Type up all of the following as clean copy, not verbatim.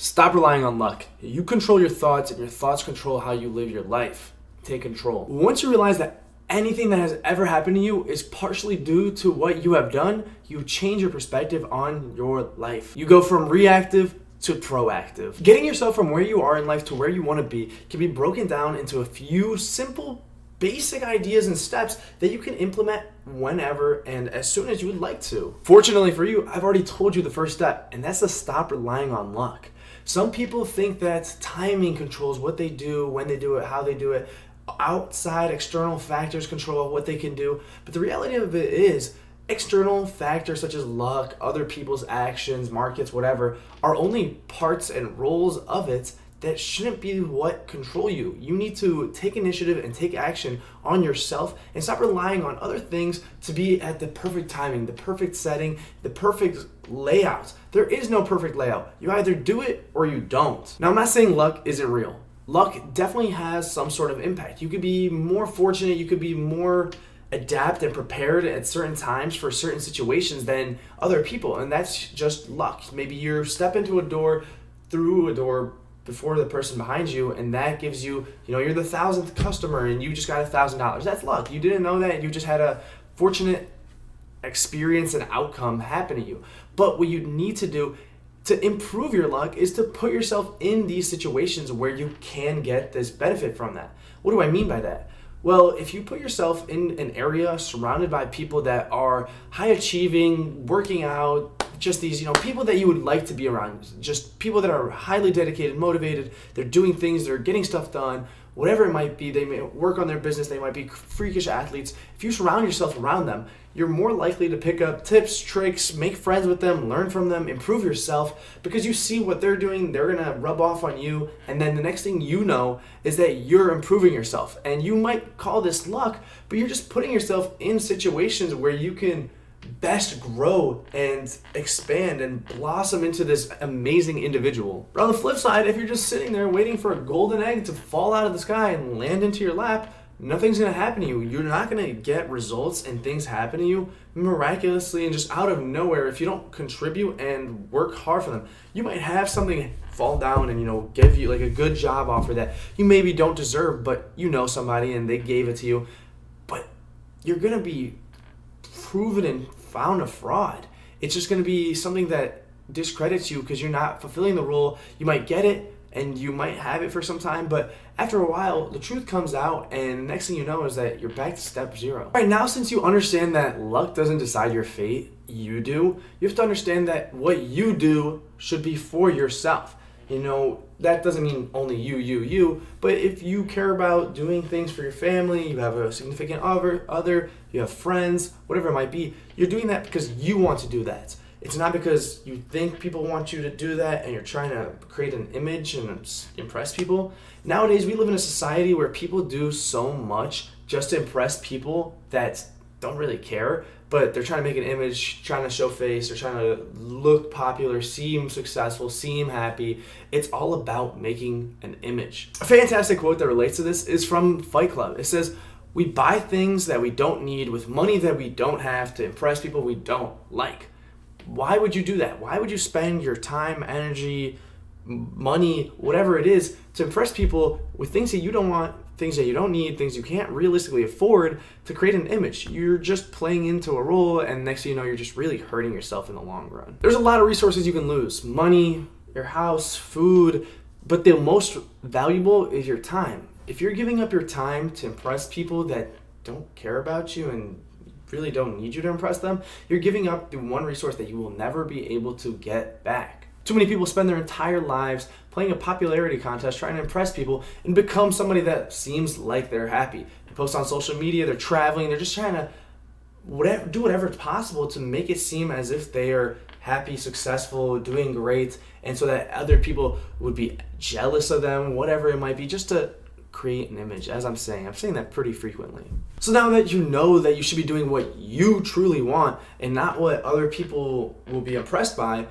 Stop relying on luck. You control your thoughts, and your thoughts control how you live your life. Take control. Once you realize that anything that has ever happened to you is partially due to what you have done, you change your perspective on your life. You go from reactive to proactive. Getting yourself from where you are in life to where you want to be can be broken down into a few simple basic ideas and steps that you can implement whenever and as soon as you would like to. Fortunately for you, I've already told you the first step, and that's to stop relying on luck. Some people think that timing controls what they do, when they do it, how they do it. Outside external factors control what they can do. But the reality of it is, external factors such as luck, other people's actions, markets, whatever, are only parts and roles of it that shouldn't be what control you. You need to take initiative and take action on yourself and stop relying on other things to be at the perfect timing, the perfect setting, the perfect layout. There is no perfect layout. You either do it or you don't. Now, I'm not saying luck isn't real. Luck definitely has some sort of impact. You could be more fortunate, you could be more adapt and prepared at certain times for certain situations than other people, and that's just luck. Maybe you step into a door, through a door before the person behind you, and that gives you, you're the 1,000th customer and you just got $1,000. That's luck. You didn't know that. You just had a fortunate experience and outcome happen to you. But what you need to do to improve your luck is to put yourself in these situations where you can get this benefit from that. What do I mean by that? Well, if you put yourself in an area surrounded by people that are high achieving, working out, just these, people that you would like to be around, just people that are highly dedicated, motivated, they're doing things, they're getting stuff done, whatever it might be, they may work on their business, they might be freakish athletes. If you surround yourself around them, you're more likely to pick up tips, tricks, make friends with them, learn from them, improve yourself, because you see what they're doing, they're gonna rub off on you, and then the next thing you know is that you're improving yourself. And you might call this luck, but you're just putting yourself in situations where you can best grow and expand and blossom into this amazing individual. But on the flip side, if you're just sitting there waiting for a golden egg to fall out of the sky and land into your lap, nothing's going to happen to you. You're not going to get results and things happen to you miraculously and just out of nowhere if you don't contribute and work hard for them. You might have something fall down and give you like a good job offer that you maybe don't deserve, but somebody and they gave it to you. But you're going to be proven and found a fraud. It's just going to be something that discredits you because you're not fulfilling the role. You might get it and you might have it for some time, but after a while, the truth comes out, and the next thing you know is that you're back to step zero. Right now, since you understand that luck doesn't decide your fate, you do, you have to understand that what you do should be for yourself. That doesn't mean only you, but if you care about doing things for your family, you have a significant other, you have friends, whatever it might be, you're doing that because you want to do that. It's not because you think people want you to do that and you're trying to create an image and impress people. Nowadays, we live in a society where people do so much just to impress people that don't really care, but they're trying to make an image, trying to show face, they're trying to look popular, seem successful, seem happy. It's all about making an image. A fantastic quote that relates to this is from Fight Club. It says, "We buy things that we don't need with money that we don't have to impress people we don't like." Why would you do that? Why would you spend your time, energy, money, whatever it is, to impress people with things that you don't want, things that you don't need, things you can't realistically afford to create an image? You're just playing into a role, and next thing you know, you're just really hurting yourself in the long run. There's a lot of resources you can lose. Money, your house, food, but the most valuable is your time. If you're giving up your time to impress people that don't care about you and really don't need you to impress them, you're giving up the one resource that you will never be able to get back. Too many people spend their entire lives playing a popularity contest, trying to impress people and become somebody that seems like they're happy. They post on social media, they're traveling, they're just trying to do whatever possible to make it seem as if they are happy, successful, doing great, and so that other people would be jealous of them, whatever it might be, just to create an image. As I'm saying that pretty frequently. So now that you know that you should be doing what you truly want and not what other people will be impressed by,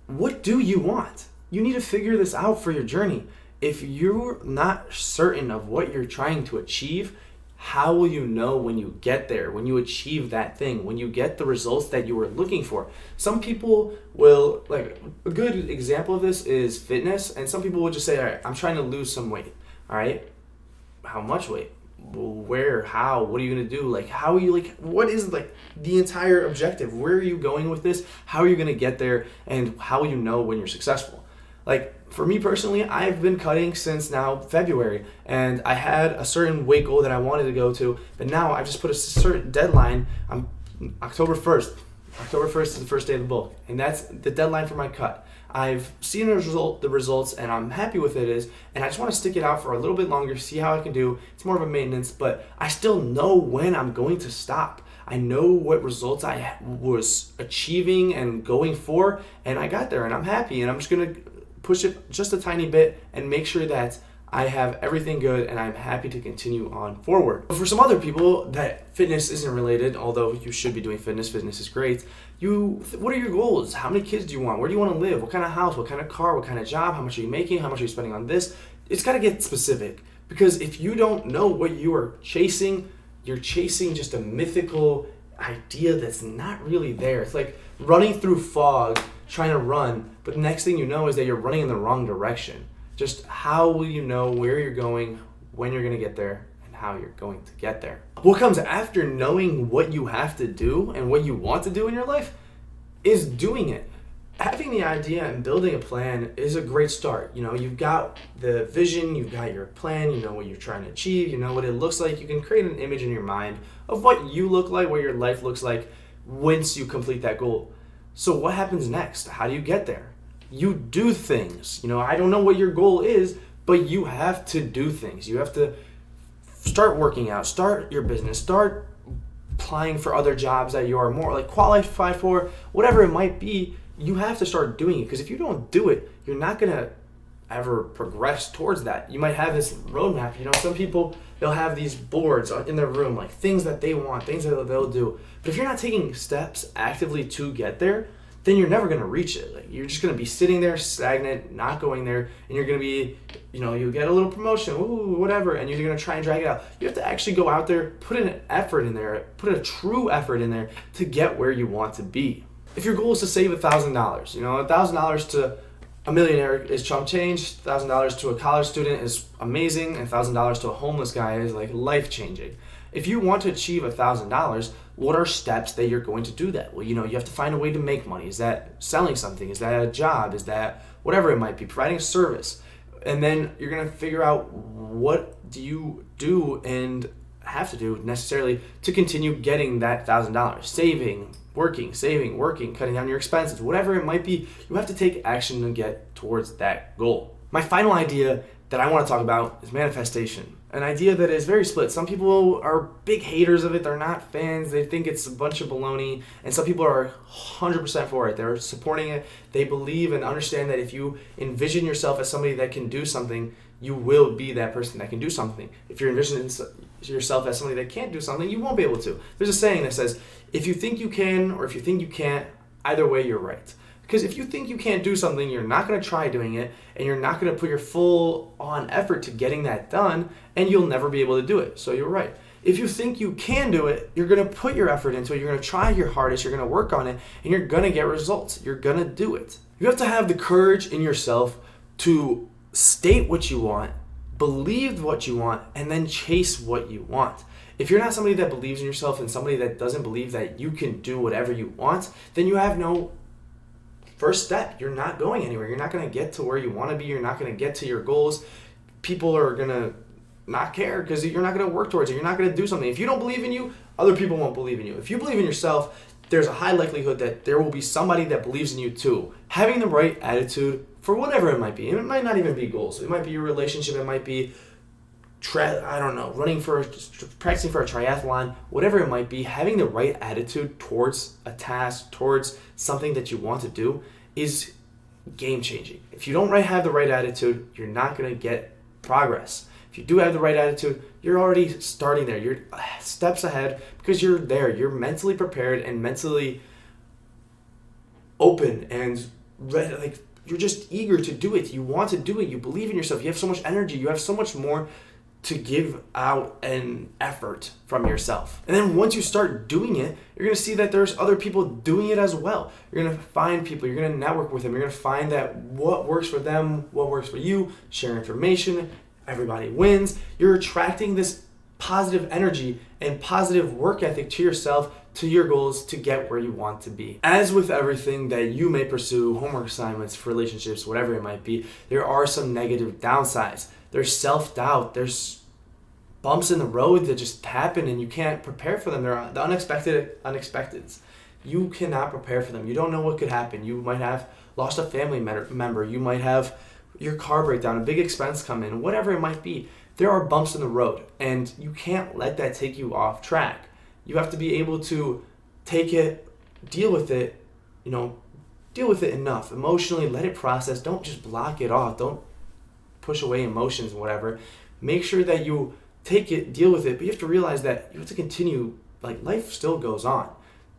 what do you want? You need to figure this out for your journey. If you're not certain of what you're trying to achieve, how will you know when you get there, when you achieve that thing, when you get the results that you were looking for? Some people will, like, a good example of this is fitness, and some people will just say, all right, I'm trying to lose some weight. All right, how much weight? Where? How? What are you gonna do? Like, how are you, like, what is, like, the entire objective? Where are you going with this? How are you gonna get there? And how will you know when you're successful? Like, for me personally, I've been cutting since now February, and I had a certain weight goal that I wanted to go to, but now I've just put a certain deadline. I'm October 1st. October 1st is the first day of the book, and that's the deadline for my cut. I've seen the results, and I'm happy with it, and I just want to stick it out for a little bit longer, see how I can do. It's more of a maintenance, but I still know when I'm going to stop. I know what results I was achieving and going for, and I got there, and I'm happy, and I'm just going to push it just a tiny bit and make sure that I have everything good and I'm happy to continue on forward. But for some other people that fitness isn't related, although you should be doing fitness is great. What are your goals? How many kids do you want? Where do you want to live? What kind of house? What kind of car? What kind of job? How much are you making? How much are you spending on this? It's got to get specific, because if you don't know what you are chasing, you're chasing just a mythical idea that's not really there. It's like running through fog, trying to run, but the next thing you know is that you're running in the wrong direction. Just how will you know where you're going, when you're going to get there, and how you're going to get there? What comes after knowing what you have to do and what you want to do in your life is doing it. Having the idea and building a plan is a great start. You know, you've got the vision, you've got your plan, you know what you're trying to achieve, you know what it looks like. You can create an image in your mind of what you look like, what your life looks like once you complete that goal. So what happens next? How do you get there? You do things. You know, I don't know what your goal is, but you have to do things. You have to start working out, start your business, start applying for other jobs that you are more like qualified for, whatever it might be. You have to start doing it, because if you don't do it, you're not going to ever progress towards that. You might have this roadmap. You know, some people, they'll have these boards in their room, like things that they want, things that they'll do. But if you're not taking steps actively to get there, then you're never going to reach it. Like, you're just going to be sitting there stagnant, not going there, and you're going to be, you know, you get a little promotion, ooh, whatever, and you're going to try and drag it out. You have to actually go out there, put an effort in there, put a true effort in there to get where you want to be. If your goal is to save $1,000, you know, $1,000 to a millionaire is chump change, $1,000 to a college student is amazing, and $1,000 to a homeless guy is like life-changing. If you want to achieve $1,000, what are steps that you're going to do that? Well, you know, you have to find a way to make money. Is that selling something? Is that a job? Is that whatever it might be, providing a service? And then you're going to figure out, what do you do and have to do necessarily to continue getting that $1,000? Saving, working, cutting down your expenses, whatever it might be. You have to take action to get towards that goal. My final idea that I want to talk about is manifestation. An idea that is very split. Some people are big haters of it. They're not fans. They think it's a bunch of baloney. And some people are 100% for it. They're supporting it. They believe and understand that if you envision yourself as somebody that can do something, you will be that person that can do something. If you're envisioning yourself as somebody that can't do something, you won't be able to. There's a saying that says, if you think you can or if you think you can't, either way you're right. Because if you think you can't do something, you're not going to try doing it, and you're not going to put your full on effort to getting that done, and you'll never be able to do it. So you're right. If you think you can do it, you're going to put your effort into it, you're going to try your hardest, you're going to work on it, and you're going to get results. You're going to do it. You have to have the courage in yourself to state what you want, believe what you want, and then chase what you want. If you're not somebody that believes in yourself and somebody that doesn't believe that you can do whatever you want, then you have no first step. You're not going anywhere. You're not going to get to where you want to be. You're not going to get to your goals. People are going to not care because you're not going to work towards it. You're not going to do something. If you don't believe in you, other people won't believe in you. If you believe in yourself, there's a high likelihood that there will be somebody that believes in you too. Having the right attitude for whatever it might be. And it might not even be goals. It might be your relationship. It might be practicing for a triathlon, whatever it might be. Having the right attitude towards a task, towards something that you want to do is game changing. If you don't have the right attitude, you're not going to get progress. If you do have the right attitude, you're already starting there. You're steps ahead because you're there. You're mentally prepared and mentally open and ready. Like, you're just eager to do it. You want to do it. You believe in yourself. You have so much energy. You have so much more to give out an effort from yourself. And then once you start doing it, you're going to see that there's other people doing it as well. You're going to find people, you're going to network with them, you're going to find that what works for them, what works for you, share information, everybody wins. You're attracting this positive energy and positive work ethic to yourself, to your goals, to get where you want to be. As with everything that you may pursue, homework assignments, for relationships, whatever it might be, there are some negative downsides. There's self-doubt, there's bumps in the road that just happen and you can't prepare for them. They're the unexpecteds. You cannot prepare for them. You don't know what could happen. You might have lost a family member. You might have your car break down, a big expense come in, whatever it might be. There are bumps in the road and you can't let that take you off track. You have to be able to take it, deal with it enough. Emotionally, let it process. Don't just block it off. Don't push away emotions and whatever. Make sure that you take it, deal with it, but you have to realize that you have to continue. Like, life still goes on.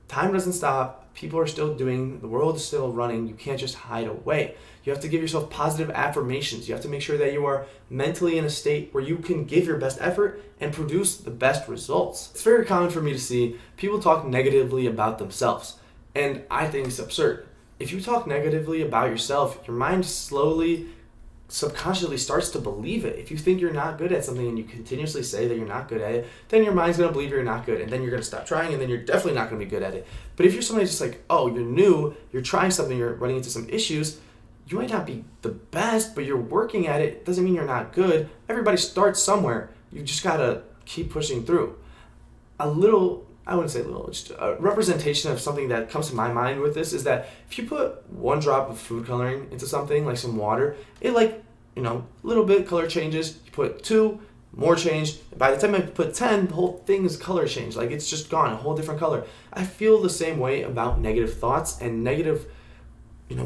Time doesn't stop. People are still doing, the world is still running. You can't just hide away. You have to give yourself positive affirmations. You have to make sure that you are mentally in a state where you can give your best effort and produce the best results. It's very common for me to see people talk negatively about themselves, and I think it's absurd. If you talk negatively about yourself, your mind slowly, subconsciously starts to believe it. If you think you're not good at something and you continuously say that you're not good at it, then your mind's going to believe you're not good, and then you're going to stop trying, and then you're definitely not going to be good at it. But if you're somebody just like, oh, you're new, you're trying something, you're running into some issues, you might not be the best, but you're working at it, doesn't mean you're not good. Everybody starts somewhere. You just got to keep pushing through. Just a representation of something that comes to my mind with this is that if you put one drop of food coloring into something, like some water, it a little bit color changes. You put 2, more change. By the time I put 10, the whole thing's color changed. Like, it's just gone, a whole different color. I feel the same way about negative thoughts and negative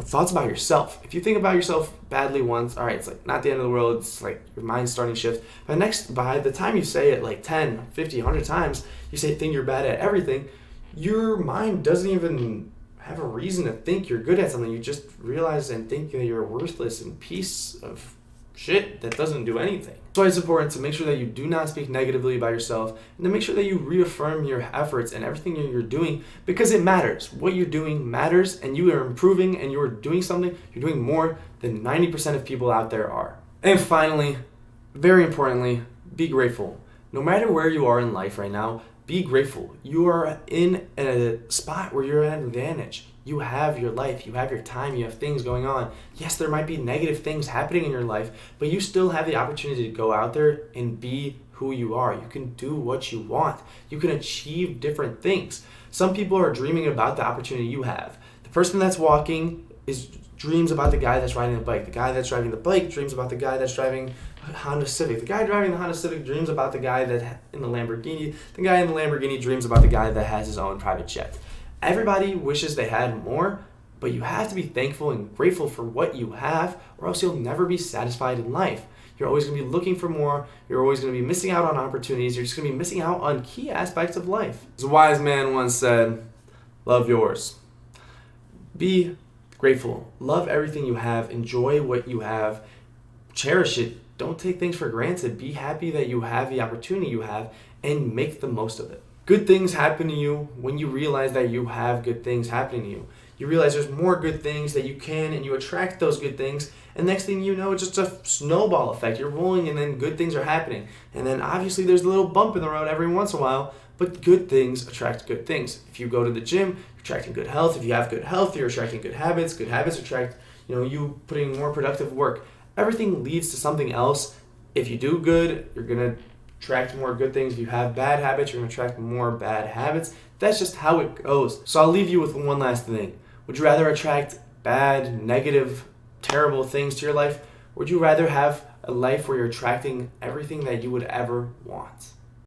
thoughts about yourself. If you think about yourself badly once, all right, it's like not the end of the world. It's like your mind's starting to shift. By the time you say it like 10, 50, 100 times, you think you're bad at everything, your mind doesn't even have a reason to think you're good at something. You just realize and think that you're a worthless and piece of shit that doesn't do anything. So it's important to make sure that you do not speak negatively about yourself, and to make sure that you reaffirm your efforts and everything you're doing, because it matters. What you're doing matters, and you are improving, and you're doing something. You're doing more than 90% of people out there are. And finally, very importantly, be grateful. No matter where you are in life right now, be grateful. You are in a spot where you're at an advantage. You have your life, you have your time, you have things going on. Yes, there might be negative things happening in your life, but you still have the opportunity to go out there and be who you are. You can do what you want. You can achieve different things. Some people are dreaming about the opportunity you have. The person that's walking dreams about the guy that's riding the bike. The guy that's driving the bike dreams about the guy that's driving a Honda Civic. The guy driving the Honda Civic dreams about the guy that in the Lamborghini. The guy in the Lamborghini dreams about the guy that has his own private jet. Everybody wishes they had more, but you have to be thankful and grateful for what you have, or else you'll never be satisfied in life. You're always going to be looking for more. You're always going to be missing out on opportunities. You're just going to be missing out on key aspects of life. As a wise man once said, love yours. Be grateful. Love everything you have. Enjoy what you have. Cherish it. Don't take things for granted. Be happy that you have the opportunity you have and make the most of it. Good things happen to you when you realize that you have good things happening to you. You realize there's more good things that you can, and you attract those good things, and next thing you know, it's just a snowball effect. You're rolling, and then good things are happening. And then obviously there's a little bump in the road every once in a while, but good things attract good things. If you go to the gym, you're attracting good health. If you have good health, you're attracting good habits. Good habits attract, you putting more productive work. Everything leads to something else. If you do good, you're going to attract more good things. If you have bad habits, you're going to attract more bad habits. That's just how it goes. So I'll leave you with one last thing. Would you rather attract bad, negative, terrible things to your life? Or would you rather have a life where you're attracting everything that you would ever want?